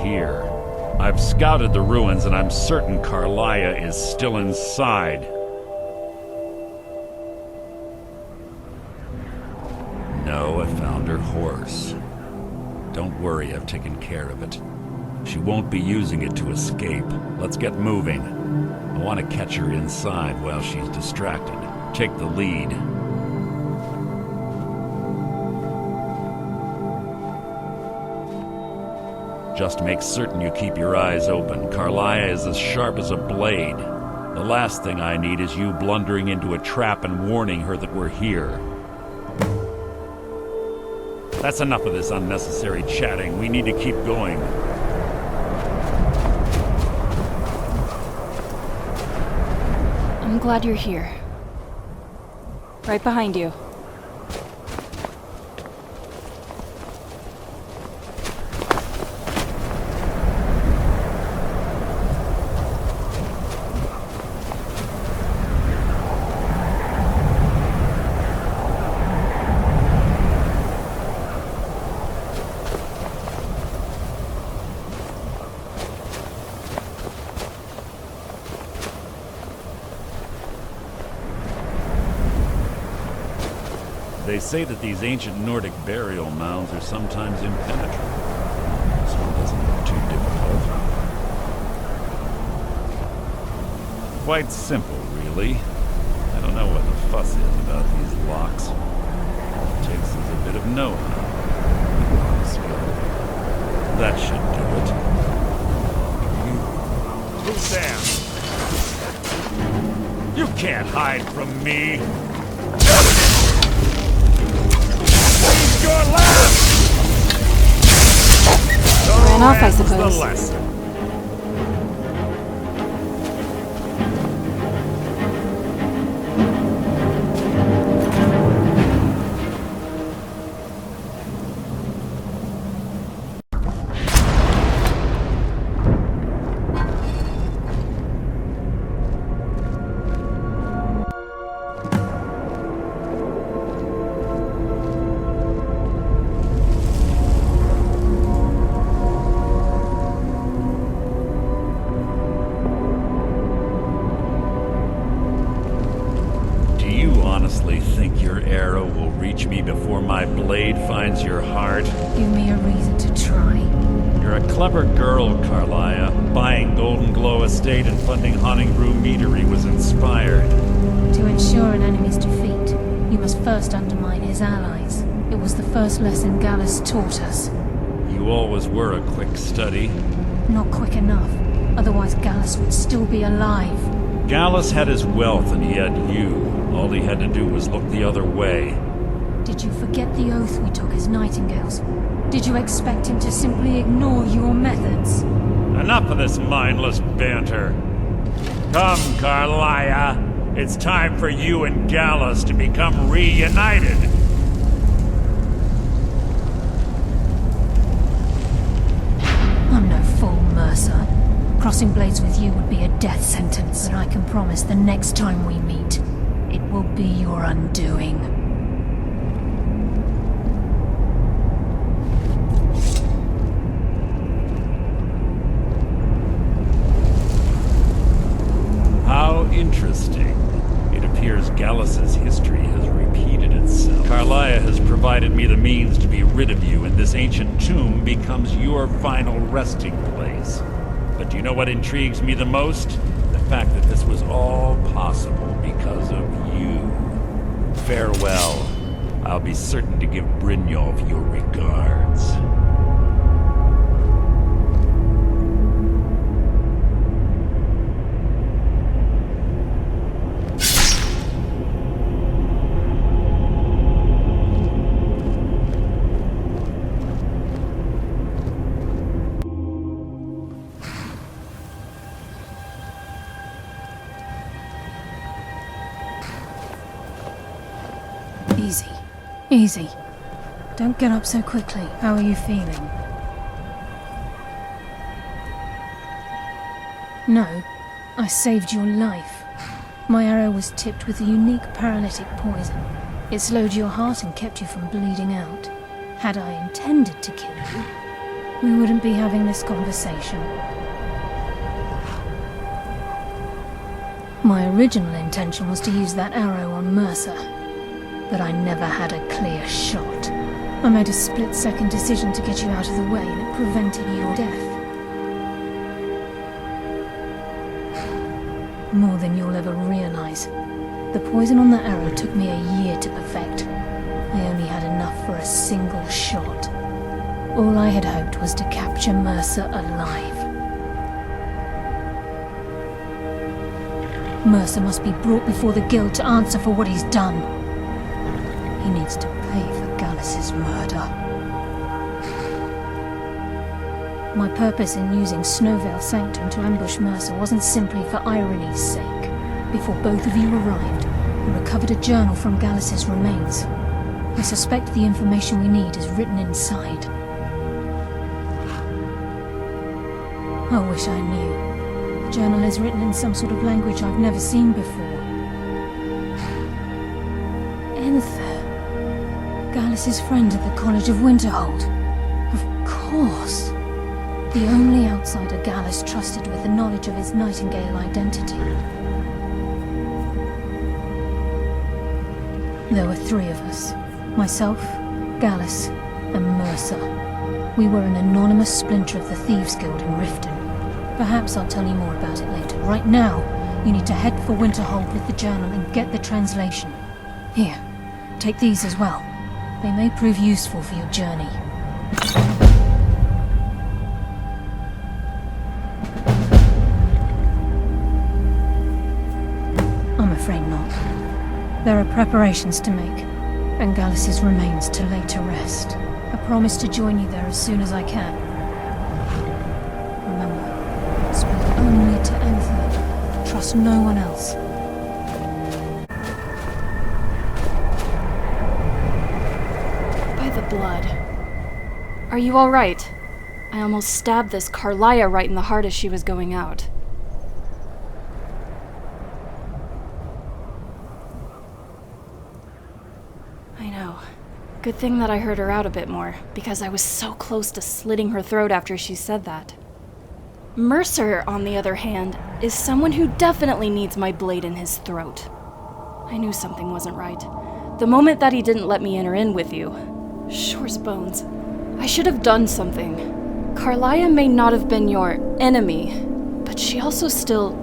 here. I've scouted the ruins and I'm certain Carlia is still inside. No, I found her horse. Don't worry, I've taken care of it. She won't be using it to escape. Let's get moving. I want to catch her inside while she's distracted. Take the lead. Just make certain you keep your eyes open. Carlia is as sharp as a blade. The last thing I need is you blundering into a trap and warning her that we're here. That's enough of this unnecessary chatting. We need to keep going. I'm glad you're here. Right behind you. They say that these ancient Nordic burial mounds are sometimes impenetrable. This one doesn't look too difficult. Quite simple, really. I don't know what the fuss is about these locks. All it takes is a bit of know-how. That should do it. Who's there? You can't hide from me! Your last! Ran off, I suppose. The lesson. Honestly think your arrow will reach me before my blade finds your heart? Give me a reason to try. You're a clever girl, Carlia. Buying Golden Glow Estate and funding Honningbrew Meadery was inspired. To ensure an enemy's defeat, you must first undermine his allies. It was the first lesson Gallus taught us. You always were a quick study. Not quick enough, otherwise Gallus would still be alive. Gallus had his wealth and he had you. All he had to do was look the other way. Did you forget the oath we took as Nightingales? Did you expect him to simply ignore your methods? Enough of this mindless banter. Come, Carlia. It's time for you and Gallus to become reunited. I'm no fool, Mercer. Crossing blades with you would be a death sentence, but I can promise the next time we meet, it will be your undoing. How interesting. It appears Gallus's history has repeated itself. Carlia has provided me the means to be rid of you, and this ancient tomb becomes your final resting place. But do you know what intrigues me the most? The fact that this was all possible because of you. Farewell. I'll be certain to give Brynjolf your regards. Easy. Easy. Don't get up so quickly. How are you feeling? No, I saved your life. My arrow was tipped with a unique paralytic poison. It slowed your heart and kept you from bleeding out. Had I intended to kill you, we wouldn't be having this conversation. My original intention was to use that arrow on Mercer, but I never had a clear shot. I made a split-second decision to get you out of the way, and it prevented your death. More than you'll ever realize. The poison on that arrow took me a year to perfect. I only had enough for a single shot. All I had hoped was to capture Mercer alive. Mercer must be brought before the Guild to answer for what he's done. He needs to pay for Gallus's murder. My purpose in using Snowvale Sanctum to ambush Mercer wasn't simply for irony's sake. Before both of you arrived, we recovered a journal from Gallus's remains. I suspect the information we need is written inside. I wish I knew. The journal is written in some sort of language I've never seen before. Enther. Gallus's friend at the College of Winterhold. Of course. The only outsider Gallus trusted with the knowledge of his Nightingale identity. There were three of us. Myself, Gallus, and Mercer. We were an anonymous splinter of the Thieves Guild in Riften. Perhaps I'll tell you more about it later. Right now, you need to head for Winterhold with the journal and get the translation. Here, take these as well. They may prove useful for your journey. I'm afraid not. There are preparations to make, and Gallus's remains to lay to rest. I promise to join you there as soon as I can. Remember, speak only to Enther. Trust no one else. By the blood. Are you all right? I almost stabbed this Carlia right in the heart as she was going out. I know. Good thing that I heard her out a bit more, because I was so close to slitting her throat after she said that. Mercer, on the other hand, is someone who definitely needs my blade in his throat. I knew something wasn't right. The moment that he didn't let me enter in with you. Shore's bones. I should have done something. Carlia may not have been your enemy, but she also still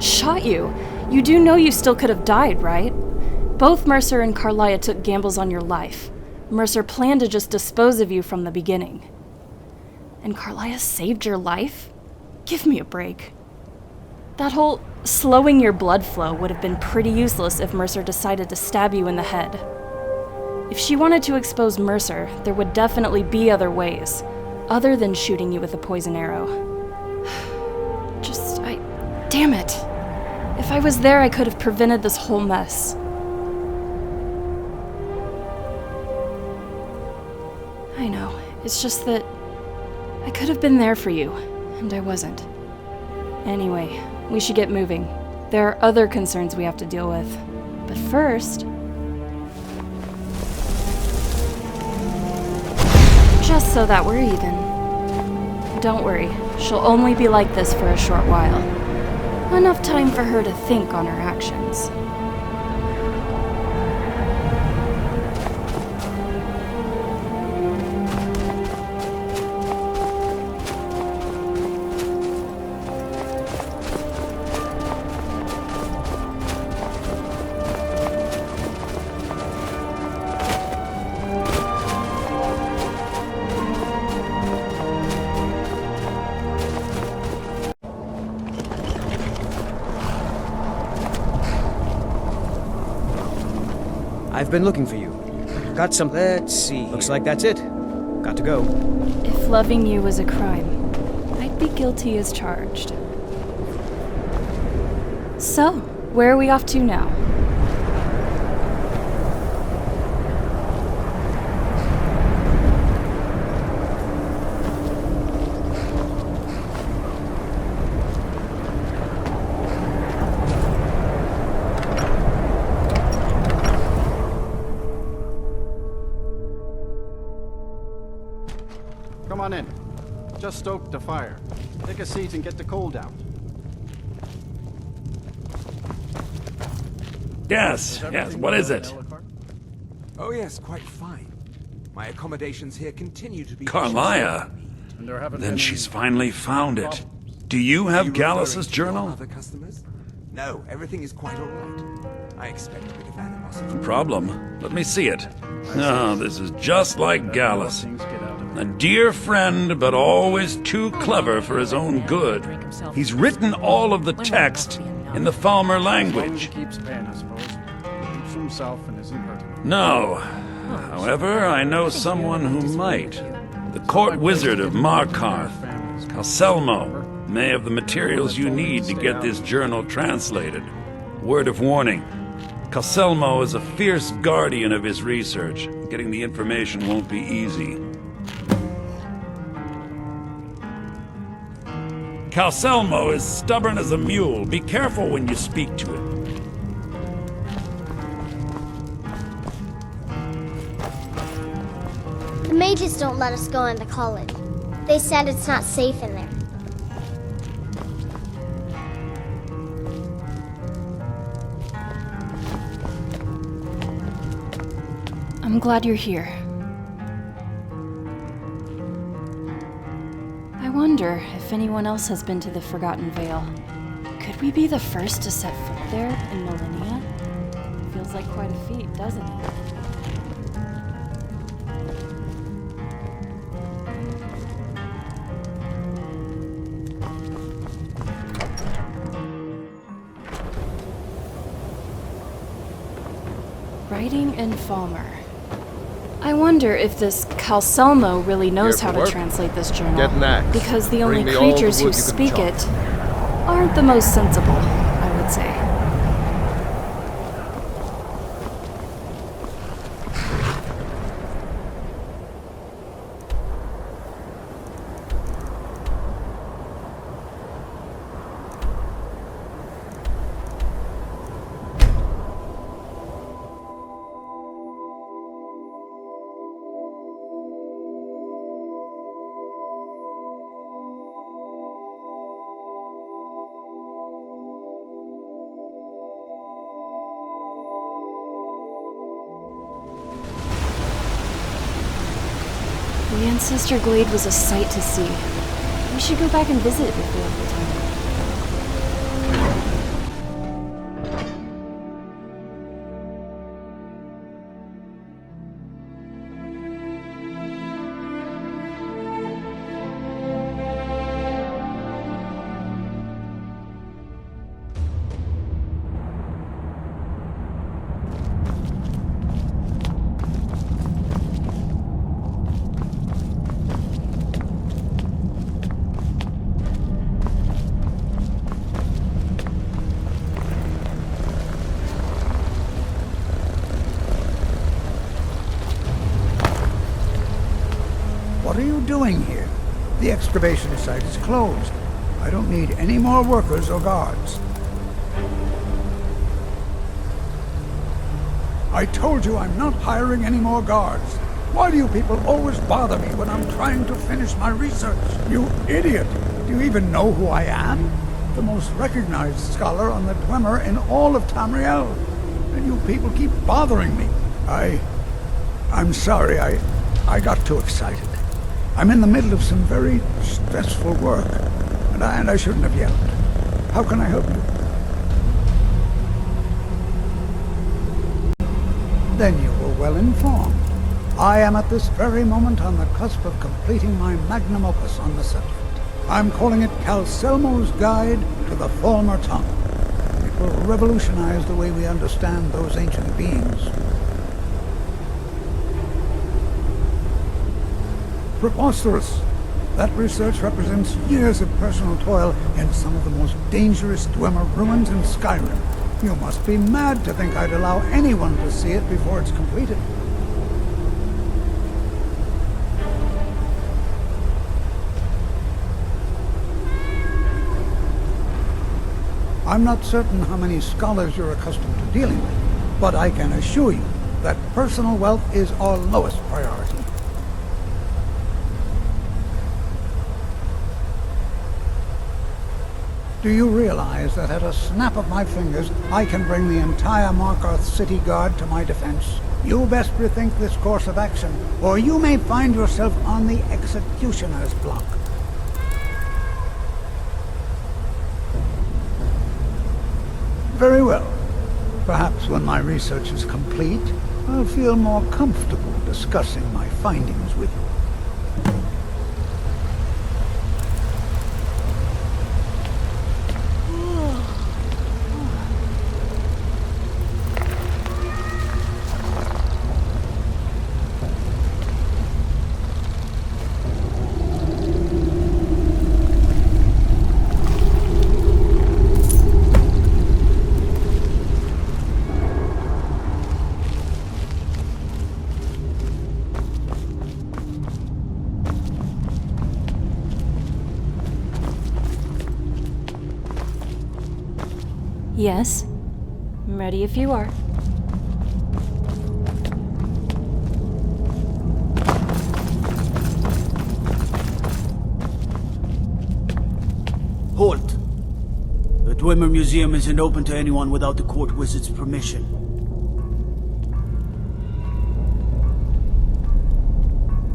shot you. You do know you still could have died, right? Both Mercer and Carlia took gambles on your life. Mercer planned to just dispose of you from the beginning. And Carlia saved your life? Give me a break. That whole slowing your blood flow would have been pretty useless if Mercer decided to stab you in the head. If she wanted to expose Mercer, there would definitely be other ways, other than shooting you with a poison arrow. Damn it. If I was there, I could have prevented this whole mess. I know, it's just that I could have been there for you, and I wasn't. Anyway, we should get moving. There are other concerns we have to deal with. But first... just so that we're even. Don't worry, she'll only be like this for a short while. Enough time for her to think on her actions. I've been looking for you. Got some... Let's see. Looks like that's it. Got to go. If loving you was a crime, I'd be guilty as charged. So, where are we off to now? Come on in. Just stoked the fire. Take a seat and get the cold out. Yes, what is it? Oh yes, quite fine. My accommodations here continue to be... Carlia. And there haven't Then been she's any finally found it. Do you have Gallus's referring to your journal? other customers? No, everything is quite all right. I expect a bit of animosity. Problem? Let me see it. Oh, this is just like Gallus. things get out of A dear friend, but always too clever for his own good. He's written all of the text in the Falmer As long as he language. keeps paying, I suppose. Keeps to himself and isn't hurting. No. However, I know someone who might. The court wizard of Markarth, Calselmo, may have the materials you need to get this journal translated. Word of warning. Calselmo is a fierce guardian of his research. Getting the information won't be easy. Calselmo is stubborn as a mule. Be careful when you speak to him. The mages don't let us go into college. They said it's not safe in there. I'm glad you're here. I wonder if anyone else has been to the Forgotten Vale. Could we be the first to set foot there in millennia? Feels like quite a feat, doesn't it? Writing in Falmer. I wonder if this Calselmo really knows how to translate this journal. Get an axe. Because the Bring only me all the creatures who wood you can speak chop. it aren't the most sensible, I would say. The Ancestor Glade was a sight to see. We should go back and visit if we have the time. What are you doing here? The excavation site is closed. I don't need any more workers or guards. I told you I'm not hiring any more guards. Why do you people always bother me when I'm trying to finish my research? You idiot! Do you even know who I am? The most recognized scholar on the Dwemer in all of Tamriel. And you people keep bothering me. I'm sorry, I got too excited. I'm in the middle of some very stressful work, and I shouldn't have yelled. How can I help you? Then you were well informed. I am at this very moment on the cusp of completing my magnum opus on the subject. I'm calling it Calselmo's Guide to the Falmer Tongue. It will revolutionize the way we understand those ancient beings. Preposterous! That research represents years of personal toil in some of the most dangerous Dwemer ruins in Skyrim. You must be mad to think I'd allow anyone to see it before it's completed. I'm not certain how many scholars you're accustomed to dealing with, but I can assure you that personal wealth is our lowest priority. Do you realize that at a snap of my fingers, I can bring the entire Markarth City Guard to my defense? You best rethink this course of action, or you may find yourself on the executioner's block. Very well. Perhaps when my research is complete, I'll feel more comfortable discussing my findings with you. Yes. I'm ready if you are. Halt! The Dwemer Museum isn't open to anyone without the court wizard's permission.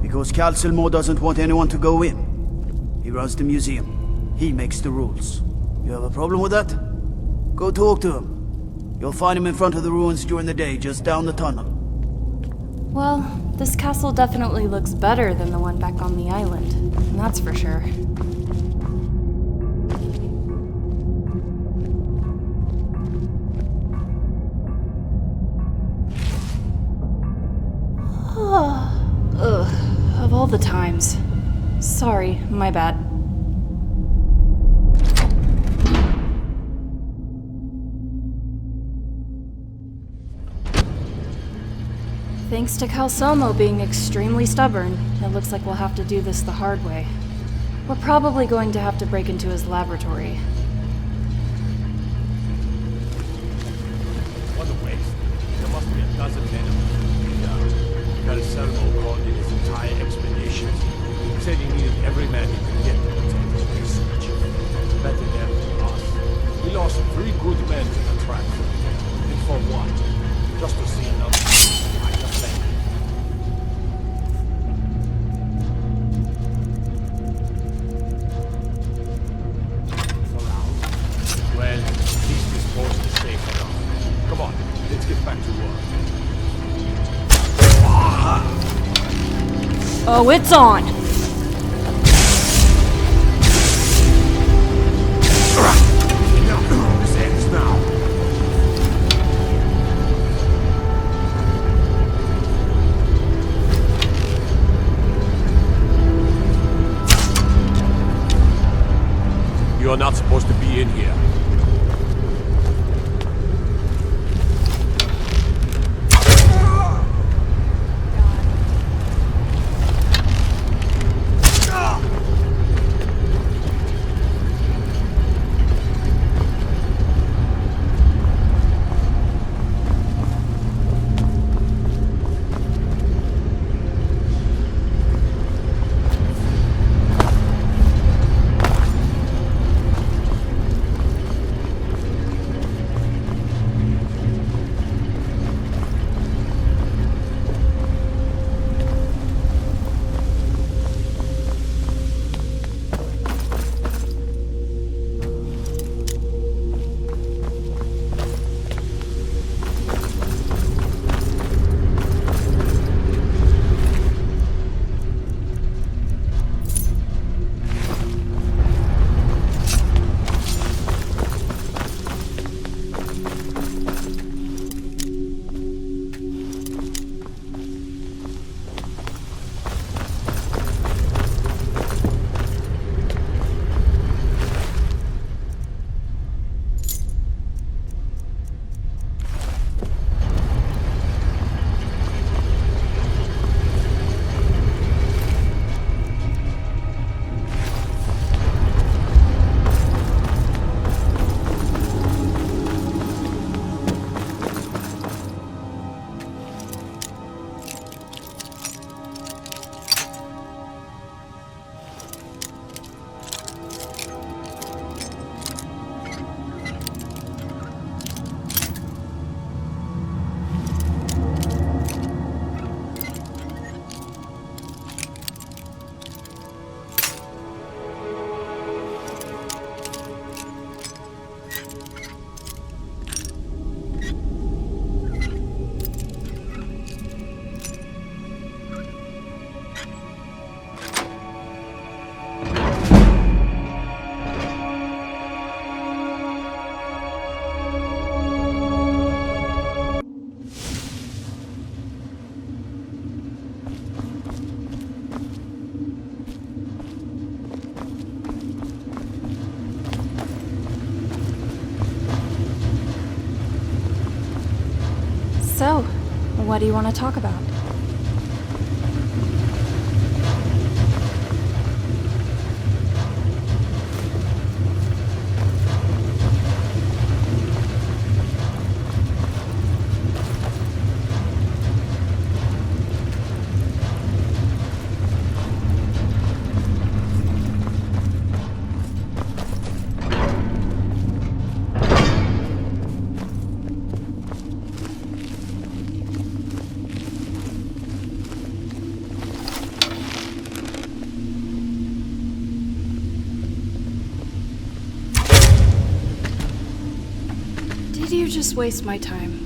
Because Calcelmo doesn't want anyone to go in. He runs the museum. He makes the rules. You have a problem with that? Go talk to him. You'll find him in front of the ruins during the day, just down the tunnel. Well, this castle definitely looks better than the one back on the island. That's for sure. Ugh, of all the times. Sorry, my bad. Thanks to Calcelmo being extremely stubborn, it looks like we'll have to do this the hard way. We're probably going to have to break into his laboratory. On the waste, there must be a dozen men of them. Calcelmo called in his entire expedition. He said he needed every man he could get to protect his research. Better them than us. We lost 3 good men to the track. And for what? Just to see another. Oh, it's on! This ends now. You are not supposed to be in here. What do you want to talk about? Did you just waste my time?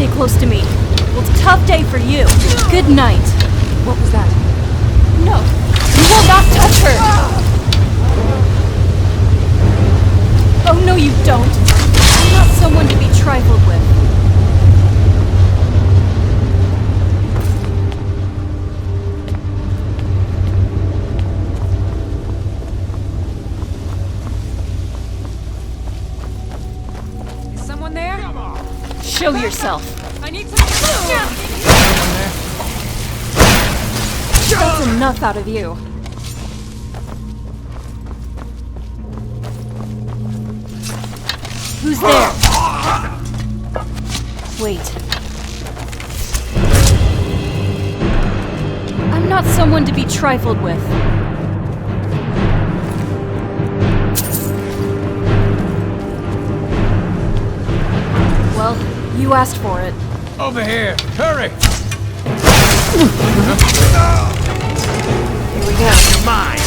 Stay close to me. Well, it's a tough day for you. Good night. What was that? No, you will not touch her! Oh, no, you don't. I'm not someone to be trifled with. Is someone there? Show yourself. I need some. That's enough out of you. Who's there? Wait. I'm not someone to be trifled with. Well, you asked for it. Over here! Hurry! Here we go. You're mine!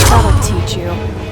That'll teach you.